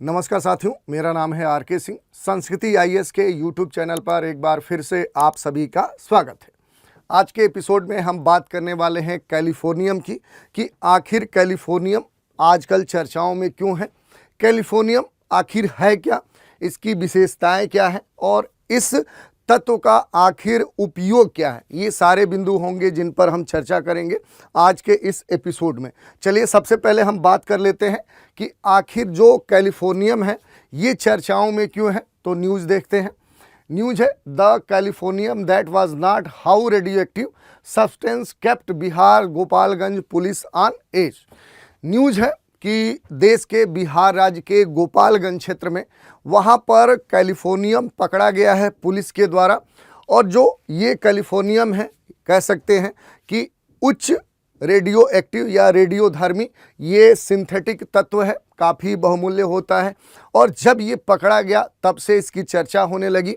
नमस्कार साथियों, मेरा नाम है आर.के. सिंह। संस्कृति आईएएस के यूट्यूब चैनल पर एक बार फिर से आप सभी का स्वागत है। आज के एपिसोड में हम बात करने वाले हैं कैलिफोर्नियम की कि आखिर कैलिफोर्नियम आजकल चर्चाओं में क्यों है, कैलिफोर्नियम आखिर है क्या, इसकी विशेषताएं क्या हैं और इस तत्व का आखिर उपयोग क्या है। ये सारे बिंदु होंगे जिन पर हम चर्चा करेंगे आज के इस एपिसोड में। चलिए सबसे पहले हम बात कर लेते हैं कि आखिर जो कैलिफोर्नियम है ये चर्चाओं में क्यों है। तो न्यूज़ देखते हैं। न्यूज़ है the californium that was not how radio active substance kept Bihar Gopalganj police on age. News है कि देश के बिहार राज्य के गोपालगंज क्षेत्र में वहाँ पर कैलिफोर्नियम पकड़ा गया है पुलिस के द्वारा। और जो ये कैलिफोर्नियम है कह सकते हैं कि उच्च रेडियो एक्टिव या रेडियोधर्मी ये सिंथेटिक तत्व है, काफ़ी बहुमूल्य होता है। और जब ये पकड़ा गया तब से इसकी चर्चा होने लगी।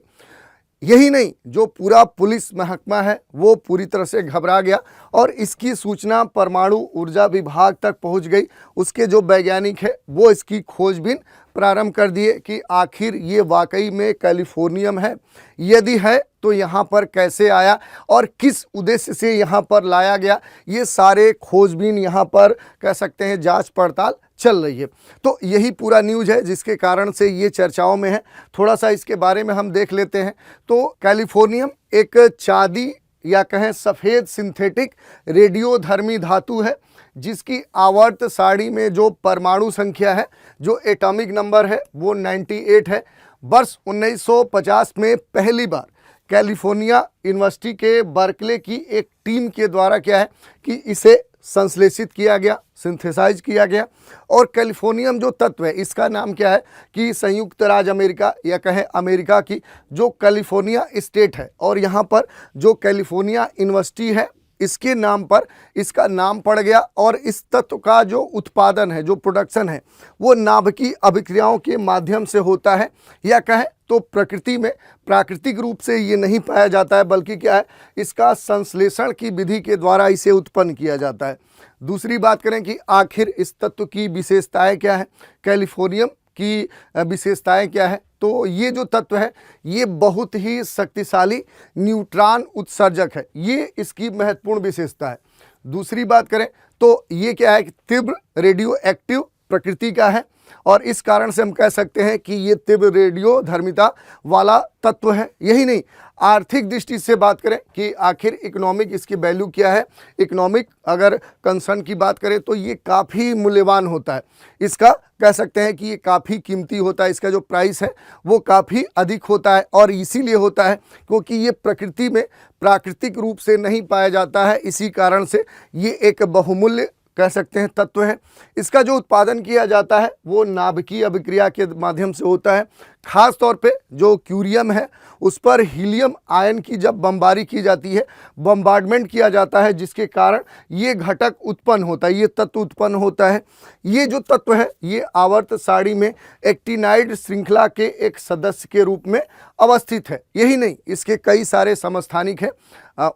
यही नहीं, जो पूरा पुलिस महकमा है वो पूरी तरह से घबरा गया और इसकी सूचना परमाणु ऊर्जा विभाग तक पहुंच गई। उसके जो वैज्ञानिक है वो इसकी खोजबीन प्रारंभ कर दिए कि आखिर ये वाकई में कैलिफोर्नियम है, यदि है तो यहाँ पर कैसे आया और किस उद्देश्य से यहाँ पर लाया गया। ये सारे खोजबीन यहाँ पर कह सकते हैं जांच पड़ताल चल रही है। तो यही पूरा न्यूज़ है जिसके कारण से ये चर्चाओं में है। थोड़ा सा इसके बारे में हम देख लेते हैं। तो कैलिफोर्नियम एक चांदी या कहें सफ़ेद सिंथेटिक रेडियोधर्मी धातु है जिसकी आवर्त सारणी में जो परमाणु संख्या है, जो एटॉमिक नंबर है वो 98 है। वर्ष 1950 में पहली बार कैलिफोर्निया यूनिवर्सिटी के बर्कले की एक टीम के द्वारा क्या है कि इसे संश्लेषित किया गया, सिंथेसाइज किया गया। और कैलिफोर्नियम जो तत्व है इसका नाम क्या है कि संयुक्त राज्य अमेरिका या कहें अमेरिका की जो कैलिफोर्निया स्टेट है और यहाँ पर जो कैलिफोर्निया यूनिवर्सिटी है इसके नाम पर इसका नाम पड़ गया। और इस तत्व का जो उत्पादन है, जो प्रोडक्शन है, वो नाभिकीय अभिक्रियाओं के माध्यम से होता है। या कहें तो प्रकृति में प्राकृतिक रूप से ये नहीं पाया जाता है, बल्कि क्या है इसका संश्लेषण की विधि के द्वारा इसे उत्पन्न किया जाता है। दूसरी बात करें कि आखिर इस तत्व की विशेषताएं क्या है, कैलिफोर्नियम की विशेषताएं क्या है। तो ये जो तत्व है ये बहुत ही शक्तिशाली न्यूट्रॉन उत्सर्जक है, ये इसकी महत्वपूर्ण विशेषता है। दूसरी बात करें तो ये क्या है कि तीव्र रेडियो एक्टिव प्रकृति का है और इस कारण से हम कह सकते हैं कि ये तीव्र रेडियो धर्मिता वाला तत्व है। यही नहीं, आर्थिक दृष्टि से बात करें कि आखिर इकोनॉमिक इसकी वैल्यू क्या है, इकोनॉमिक अगर कंसर्न की बात करें तो ये काफ़ी मूल्यवान होता है। इसका कह सकते हैं कि ये काफ़ी कीमती होता है, इसका जो प्राइस है वो काफ़ी अधिक होता है। और इसीलिए होता है क्योंकि ये प्रकृति में प्राकृतिक रूप से नहीं पाया जाता है, इसी कारण से ये एक बहुमूल्य कह सकते हैं तत्व है। इसका जो उत्पादन किया जाता है वो नाभिकीय अभिक्रिया के माध्यम से होता है। खास तौर पे जो क्यूरियम है उस पर हीलियम आयन की जब बमबारी की जाती है, बम्बार्डमेंट किया जाता है, जिसके कारण ये घटक उत्पन्न होता है, ये तत्व उत्पन्न होता है। ये जो तत्व है ये आवर्त सारणी में एक्टिनाइड श्रृंखला के एक सदस्य के रूप में अवस्थित है। यही नहीं, इसके कई सारे समस्थानिक हैं।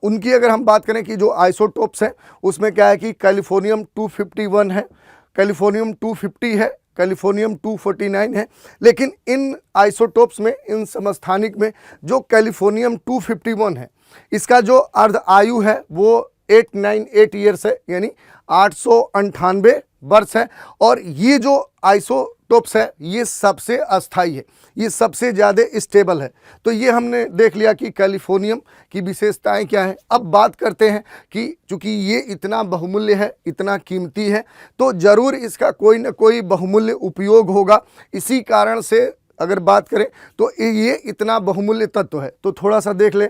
उनकी अगर हम बात करें कि जो आइसोटोप्स हैं उसमें क्या है कि कैलिफोर्नियम 251 है, कैलिफोर्नियम 250 है, कैलिफोर्नियम 249 है। लेकिन इन आइसोटोप्स में, इन समस्थानिक में जो कैलिफोर्नियम 251 है इसका जो अर्ध आयु है वो 898 ईयर्स है, यानी 898 वर्ष है। और ये जो आइसोटोप्स है ये सबसे अस्थाई है, ये सबसे ज़्यादा स्टेबल है। तो ये हमने देख लिया कि कैलिफोर्नियम की विशेषताएं क्या है। अब बात करते हैं कि चूँकि ये इतना बहुमूल्य है, इतना कीमती है, तो ज़रूर इसका कोई ना कोई बहुमूल्य उपयोग होगा। इसी कारण से अगर बात करें तो ये इतना बहुमूल्य तत्व है। तो थोड़ा सा देख ले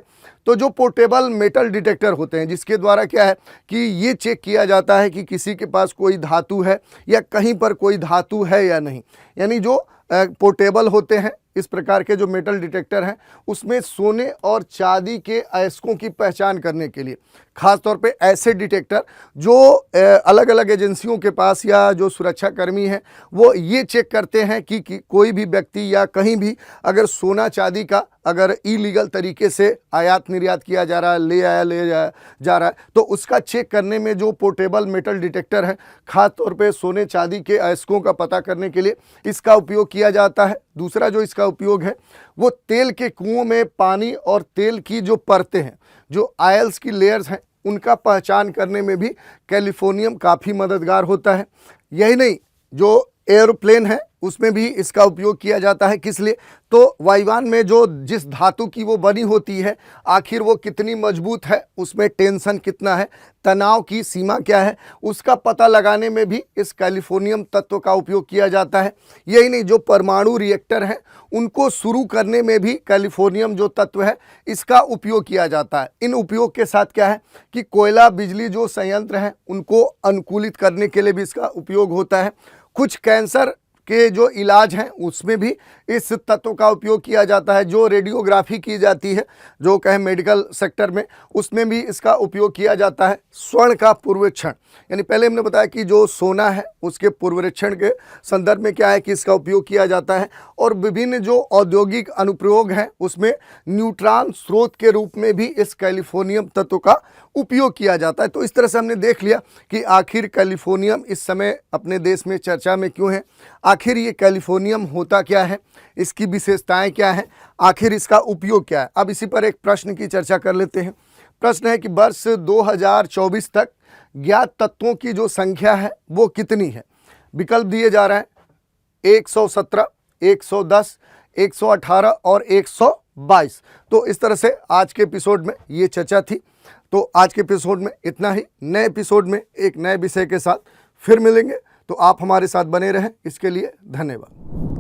तो जो पोर्टेबल मेटल डिटेक्टर होते हैं जिसके द्वारा क्या है कि ये चेक किया जाता है कि किसी के पास कोई धातु है या कहीं पर कोई धातु है या नहीं, यानी जो पोर्टेबल होते हैं इस प्रकार के जो मेटल डिटेक्टर हैं उसमें सोने और चांदी के अयस्कों की पहचान करने के लिए, खास तौर पे ऐसे डिटेक्टर जो अलग अलग एजेंसियों के पास या जो सुरक्षाकर्मी हैं वो ये चेक करते हैं कि कोई भी व्यक्ति या कहीं भी अगर सोना चांदी का अगर इलीगल तरीके से आयात निर्यात किया जा रहा है, ले जा रहा है, तो उसका चेक करने में जो पोर्टेबल मेटल डिटेक्टर है, खास तौर पे सोने चांदी के अयस्कों का पता करने के लिए इसका उपयोग किया जाता है। दूसरा जो इसका उपयोग है वो तेल के कुओं में पानी और तेल की जो परतें हैं, जो आयल्स की लेयर्स हैं, उनका पहचान करने में भी कैलिफोर्नियम काफ़ी मददगार होता है। यही नहीं, जो एयरप्लेन है उसमें भी इसका उपयोग किया जाता है। किस लिए? तो वायुयान में जो जिस धातु की वो बनी होती है, आखिर वो कितनी मजबूत है, उसमें टेंशन कितना है, तनाव की सीमा क्या है, उसका पता लगाने में भी इस कैलिफोर्नियम तत्व का उपयोग किया जाता है। यही नहीं, जो परमाणु रिएक्टर हैं उनको शुरू करने में भी कैलिफोर्नियम जो तत्व है इसका उपयोग किया जाता है। इन उपयोग के साथ क्या है कि कोयला बिजली जो संयंत्र हैं उनको अनुकूलित करने के लिए भी इसका उपयोग होता है। कुछ कैंसर के जो इलाज हैं उसमें भी इस तत्व का उपयोग किया जाता है। जो रेडियोग्राफी की जाती है, जो कहें मेडिकल सेक्टर में, उसमें भी इसका उपयोग किया जाता है। स्वर्ण का पूर्वेक्षण, यानी पहले हमने बताया कि जो सोना है उसके पूर्वेक्षण के संदर्भ में क्या है कि इसका उपयोग किया जाता है। और विभिन्न जो औद्योगिक अनुप्रयोग हैं उसमें न्यूट्रॉन स्रोत के रूप में भी इस कैलिफोर्नियम तत्व का उपयोग किया जाता है। तो इस तरह से हमने देख लिया कि आखिर कैलिफोर्नियम इस समय अपने देश में चर्चा में क्यों है, आखिर ये कैलिफोर्नियम होता क्या है, इसकी विशेषताएं क्या हैं, आखिर इसका उपयोग क्या है। अब इसी पर एक प्रश्न की चर्चा कर लेते हैं। प्रश्न है कि वर्ष 2024 तक ज्ञात तत्वों की जो संख्या है वो कितनी है। विकल्प दिए जा रहे हैं 117, 110, 118 और 122। तो इस तरह से आज के एपिसोड में ये चर्चा थी। तो आज के एपिसोड में इतना ही। नए एपिसोड में एक नए विषय के साथ फिर मिलेंगे, तो आप हमारे साथ बने रहें। इसके लिए धन्यवाद।